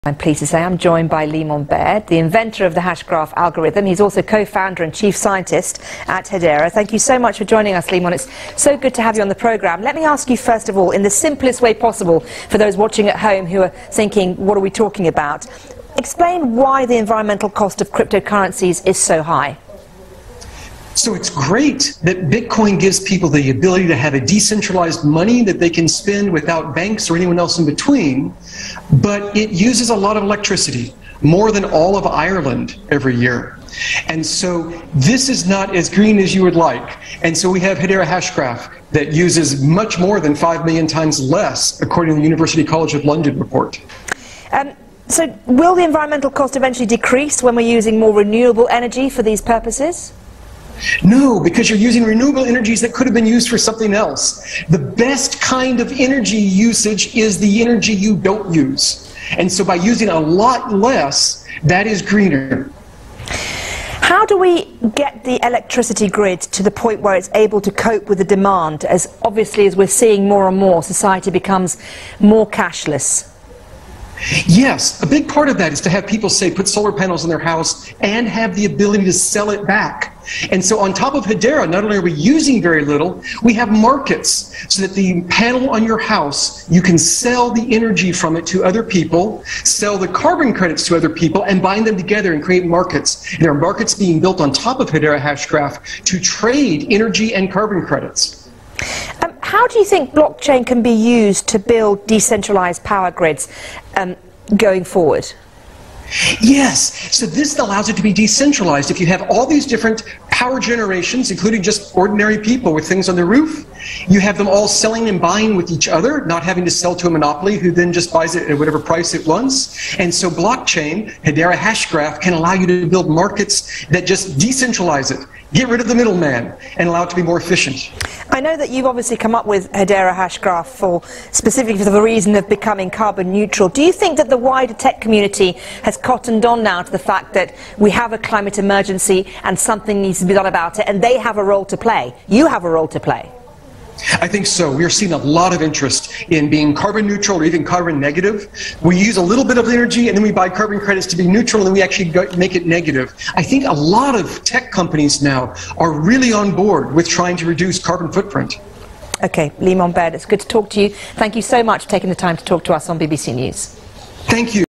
I'm pleased to say I'm joined by Leemon, the inventor of the hash graph algorithm. He's also co-founder and chief scientist at Hedera. Thank you so much for joining us, Leemon. It's so good to have you on the programme. Let me ask you first of all, in the simplest way possible, for those watching at home who are thinking, what are we talking about? Explain why the environmental cost of cryptocurrencies is so high. So it's great that Bitcoin gives people the ability to have a decentralized money that they can spend without banks or anyone else in between, but it uses a lot of electricity, more than all of Ireland every year. And so this is not as green as you would like. And so we have Hedera Hashgraph that uses much more than 5 million times less, according to the University College of London report. So will the environmental cost eventually decrease when we're using more renewable energy for these purposes? No, because you're using renewable energies that could have been used for something else. The best kind of energy usage is the energy you don't use. And so by using a lot less, that is greener. How do we get the electricity grid to the point where it's able to cope with the demand, as obviously as we're seeing more and more, society becomes more cashless? Yes, a big part of that is to have people, say, put solar panels on their house and have the ability to sell it back. And so on top of Hedera, not only are we using very little, we have markets so that the panel on your house, you can sell the energy from it to other people, sell the carbon credits to other people, and bind them together and create markets. And there are markets being built on top of Hedera Hashgraph to trade energy and carbon credits. How do you think blockchain can be used to build decentralized power grids going forward? Yes, so this allows it to be decentralized. If you have all these different power generations, including just ordinary people with things on their roof, you have them all selling and buying with each other, not having to sell to a monopoly who then just buys it at whatever price it wants. And so blockchain, Hedera Hashgraph, can allow you to build markets that just decentralize it, get rid of the middleman, and allow it to be more efficient. I know that you've obviously come up with Hedera Hashgraph specifically for the reason of becoming carbon neutral. Do you think that the wider tech community has cottoned on now to the fact that we have a climate emergency and something needs to be done about it, and they have a role to play? You have a role to play. I think so. We are seeing a lot of interest in being carbon neutral or even carbon negative. We use a little bit of energy and then we buy carbon credits to be neutral and then we actually make it negative. I think a lot of tech companies now are really on board with trying to reduce carbon footprint. Okay, Leemon, it's good to talk to you. Thank you so much for taking the time to talk to us on BBC News. Thank you.